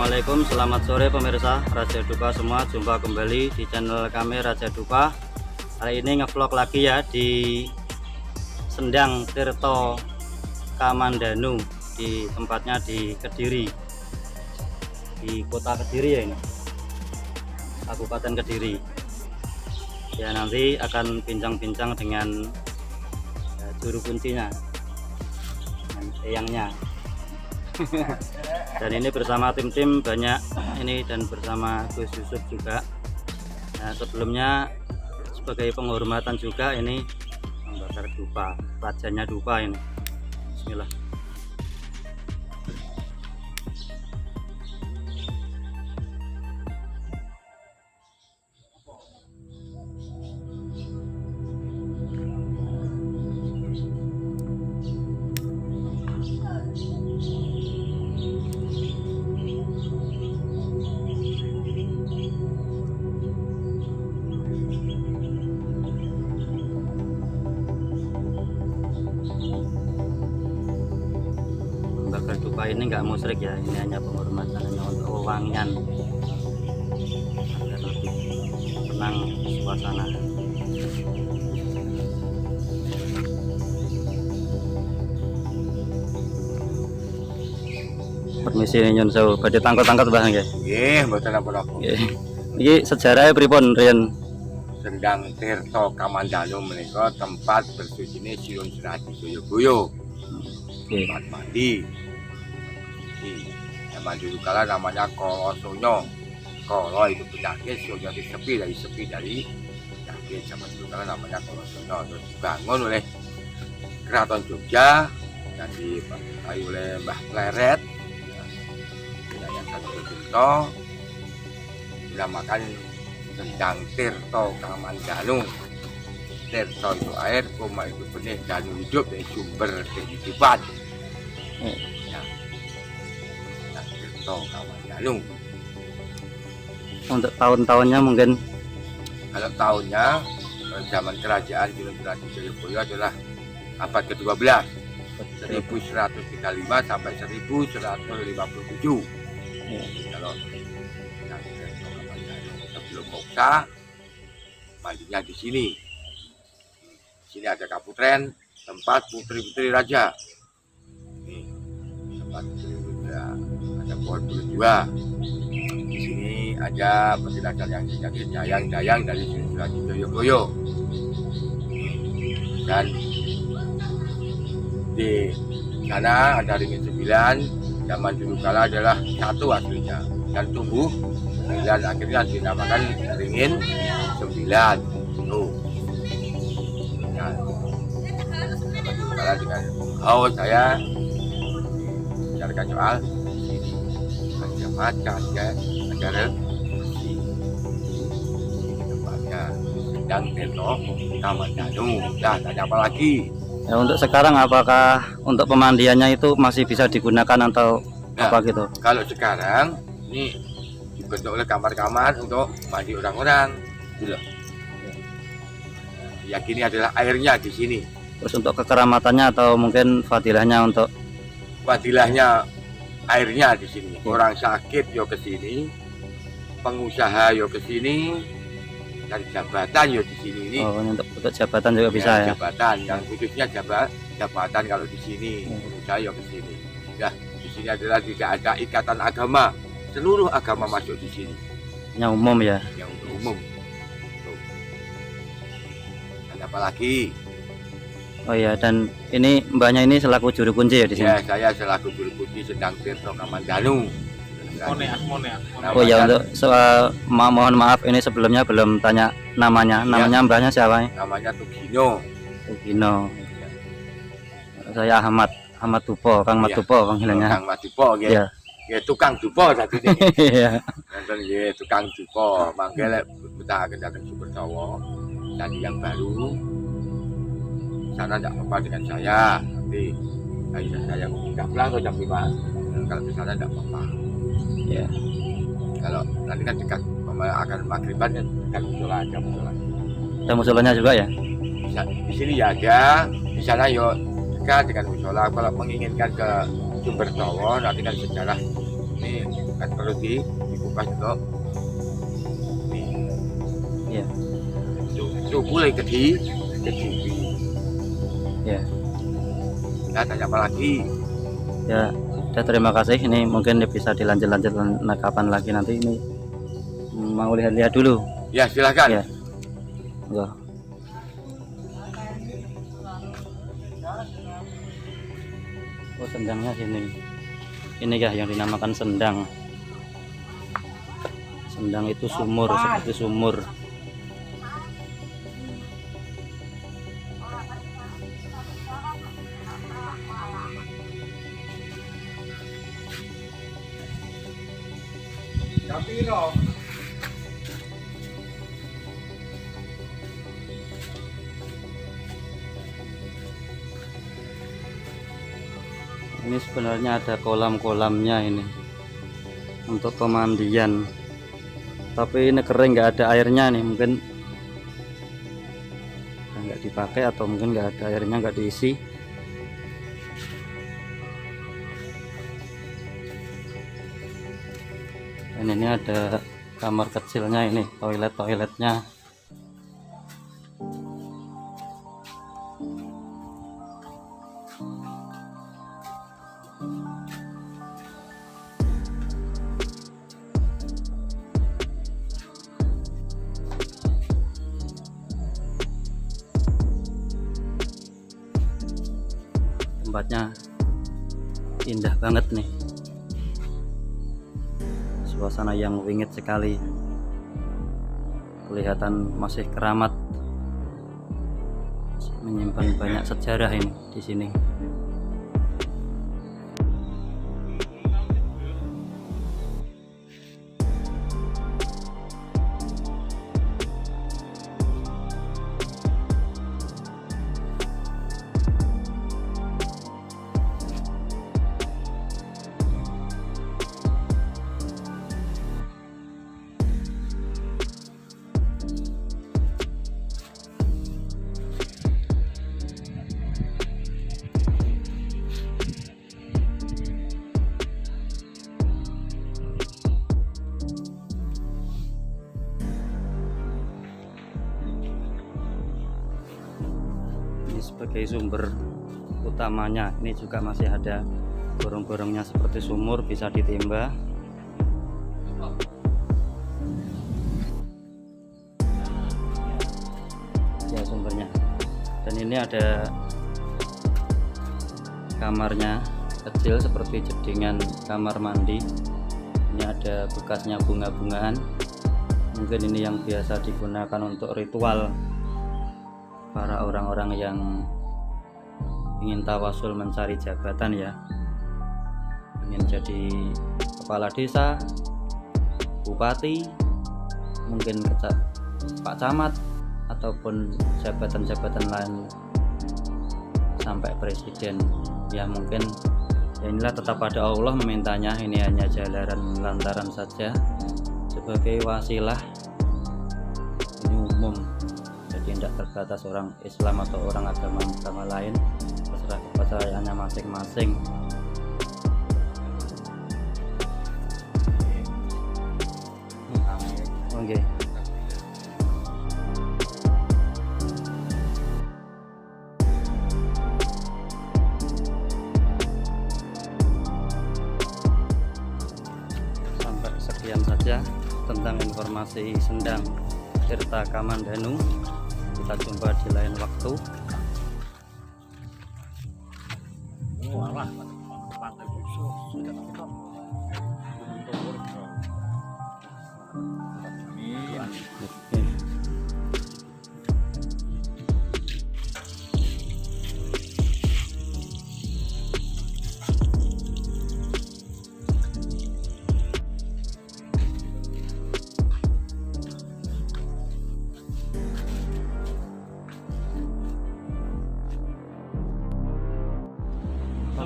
Assalamualaikum, selamat sore pemirsa Raja Dupa semua. Jumpa kembali di channel kami Raja Dupa. Hari ini ngevlog lagi ya di Sendang Tirto Kamandanu, di tempatnya di Kediri, di kota Kediri ya, ini Kabupaten Kediri ya. Nanti akan bincang-bincang dengan juru kuncinya, dengan eyangnya. Dan ini bersama tim-tim banyak ini, dan bersama Gus Yusuf juga. Nah, sebelumnya sebagai penghormatan juga ini membakar dupa, rajanya dupa ini. Bismillah. Bakar dupa ini enggak musyrik ya, ini hanya penghormatan, hanya untuk wewangian agar lebih tenang suasana. Permisi nyun sewu, badhe tangkot-tangkot Mbah nggih. Nggih, mboten napa-napa. Nggih. Iki sejarahnya pripun riyen? Sendang Tirto Kamandanu menika tempat bersucine Siun Serati Joyoboyo. Nggih. Tempat mandi. Zaman dulu kala namanya Kolo Sonyo. Kolo itu penyakit, Sonyo itu sepi dari penyakit. Zaman dulu kala namanya Kolo Sonyo. Terus dibangun oleh Keraton Jogja dan dipakai oleh Mbah Pleret. Yayasan Tirto dinamakan Sendang Tirto Kamandanu. Tirto itu air, koma itu benih, danu hidup dari sumber kehidupan. Ya. Sendang Tirto Kamandanu. Untuk tahun-tahunnya mungkin Kalau tahunnya zaman kerajaan Siun Serati Joyoboyo adalah abad ke-12, 1135 sampai 1157. Kalau Sendang Tirto Kamandanu sebelum moksa mandinya di sini. Di sini ada kaputren, tempat putri-putri raja. Ini tempat putri-putri raja. Ada pohon berdua. Di sini ada penjelasan yang jadi dayang-dayang dari Siun Serati Joyoboyo. Dan di sana ada ringin 9. Zaman dulu kala adalah satu aslinya dan tumbuh, dan akhirnya dinamakan ringin 9. Tuh. Nah, zaman dulu kala dengan saya bicarakan soal ini ada macan, ada resi. Tempatnya Sendang Tirto Kamandanu. Nah, tanya apa lagi? ya, untuk sekarang apakah untuk pemandiannya itu masih bisa digunakan atau apa gitu? Kalau sekarang ini dibentuk oleh kamar-kamar untuk mandi orang-orang, gitu loh. Yakini adalah airnya di sini. Terus untuk kekeramatannya atau mungkin fadilahnya untuk Fadilahnya airnya di sini. Orang sakit yo ke sini, pengusaha yo ke sini, dan jabatan yo di sini ini. oh, ini untuk jabatan juga bisa ya? Jabatan yang khususnya jabatan kalau di sini, pengusaha yo ke sini. Ya, di sini adalah tidak ada ikatan agama. Seluruh agama masuk di sini. Yang umum ya? Yang untuk umum. Tuh. Dan apa lagi? Oh iya, dan ini mbaknya ini selaku juru kunci ya di sini? Ya, saya selaku juru kunci Sendang Tirto Kamandanu. Oh ya, untuk soal mohon maaf ini sebelumnya belum tanya namanya. Namanya mbaknya siapa? Namanya Tugino. Tugino. Saya Ahmad Dupo, Kang Mat Iya. Dupo panggilannya. Kang Mat Dupo nggih. Iya. Nggih, tukang dupo tadi ini. Iya. Nonton nggih, tukang dupo. Mangke lek betahake dateng Sumber Jawa, candi yang baru. Sana tidak apa-apa dengan saya. Nanti saya nggak pulang atau jam 5. Kalau ke sana tidak apa-apa. Ya. Kalau nanti kan dekat akan maghriban kan dekat musola aja musola. Ada musolanya juga ya? Di sini ya ada, di sana yo dekat dengan musola. Kalau menginginkan ke Sumber Jawa nanti kan sejarah Ini kan perlu dibuka juga. Ya. Itu boleh ke TV. Ya. Nggak tanya apa lagi. Ya, udah, terima kasih. Ini mungkin bisa dilanjut kapan lagi nanti. Ini mau lihat-lihat dulu. Ya, silakan. Ya. Wah. Oh, sendangnya sini. Ini kah yang dinamakan sendang? Sendang itu sumur, seperti sumur. Ini sebenarnya ada kolam-kolamnya ini untuk pemandian, tapi ini kering, nggak ada airnya nih, mungkin nggak dipakai atau mungkin nggak ada airnya, nggak diisi. Dan ini ada kamar kecilnya, ini toiletnya. Tempatnya indah banget nih, suasana yang wingit sekali, kelihatan masih keramat, menyimpan banyak sejarah ini di sini. Sebagai sumber utamanya, ini juga masih ada gorong-gorongnya seperti sumur, bisa ditimba. Ya, sumbernya. Dan ini ada kamarnya kecil seperti jedingan kamar mandi. Ini ada bekasnya bunga-bungaan, mungkin ini yang biasa digunakan untuk ritual para orang-orang yang ingin tawasul mencari jabatan, ya, ingin jadi kepala desa, bupati, mungkin Pak Camat, ataupun jabatan-jabatan lain sampai presiden. Ya, mungkin ya inilah, tetap pada Allah memintanya. Ini hanya jalanan lantaran saja sebagai wasilah, ini umum, jadi tidak terbatas orang Islam atau orang agama lain, terserah kepercayaannya masing-masing. Oke. Sampai sekian saja tentang informasi Sendang Tirta Kamandanu. Kita jumpa di lain waktu.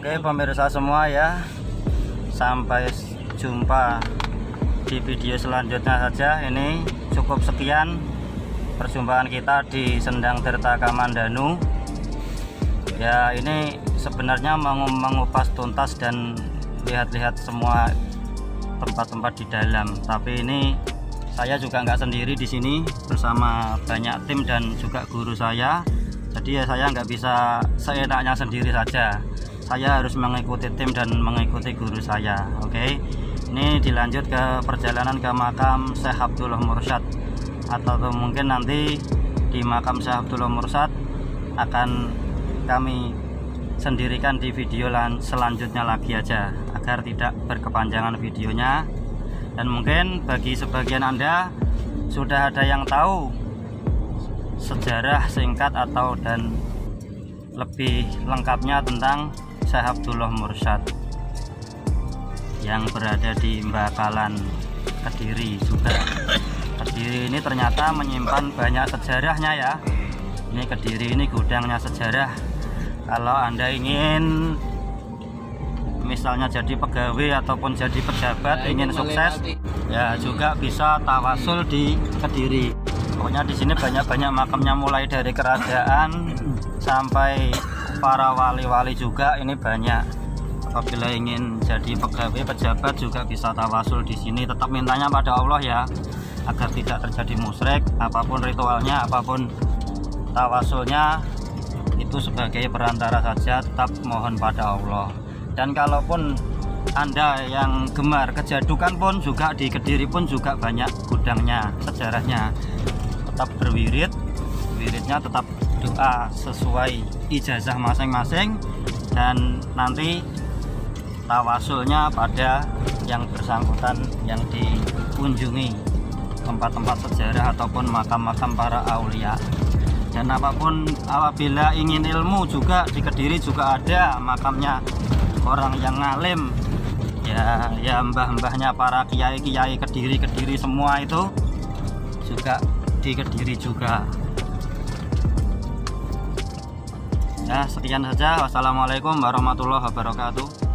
Oke, pemirsa semua, ya, sampai jumpa di video selanjutnya saja. Ini cukup sekian perjumpaan kita di Sendang Tirta Kamandanu. Ya, ini sebenarnya mengupas tuntas dan lihat-lihat semua tempat-tempat di dalam. Tapi ini saya juga nggak sendiri di sini, bersama banyak tim dan juga guru saya. Jadi ya saya nggak bisa seenaknya sendiri saja. Saya harus mengikuti tim dan mengikuti guru saya. Oke, ini dilanjut ke perjalanan ke makam Syekh Abdullah Mursyad, atau mungkin nanti di makam Syekh Abdullah Mursyad akan kami sendirikan di video selanjutnya lagi aja, agar tidak berkepanjangan videonya. Dan mungkin bagi sebagian Anda sudah ada yang tahu sejarah singkat atau dan lebih lengkapnya tentang Syekh Abdullah Mursyad yang berada di Bakalan, Kediri juga. Kediri ini ternyata menyimpan banyak sejarahnya ya. Ini Kediri ini gudangnya sejarah. Kalau Anda ingin misalnya jadi pegawai ataupun jadi pejabat, ingin sukses, ya juga bisa tawasul di Kediri. Pokoknya di sini banyak makamnya, mulai dari kerajaan sampai para wali-wali juga ini banyak. Apabila ingin jadi pegawai pejabat juga bisa tawasul di sini. Tetap mintanya pada Allah ya, agar tidak terjadi musyrik. Apapun ritualnya, apapun tawasulnya, itu sebagai perantara saja, tetap mohon pada Allah. Dan kalaupun Anda yang gemar kejadukan pun juga di Kediri pun juga banyak gudangnya, sejarahnya. Tetap berwirid, wiridnya tetap doa sesuai ijazah masing-masing, dan nanti tawasulnya pada yang bersangkutan yang dikunjungi tempat-tempat sejarah ataupun makam-makam para aulia. Dan apabila ingin ilmu juga di Kediri juga ada makamnya orang yang ngalim ya mbah-mbahnya para kiai-kiai Kediri semua itu juga di Kediri juga. Ya, sekian saja. Wassalamualaikum warahmatullahi wabarakatuh.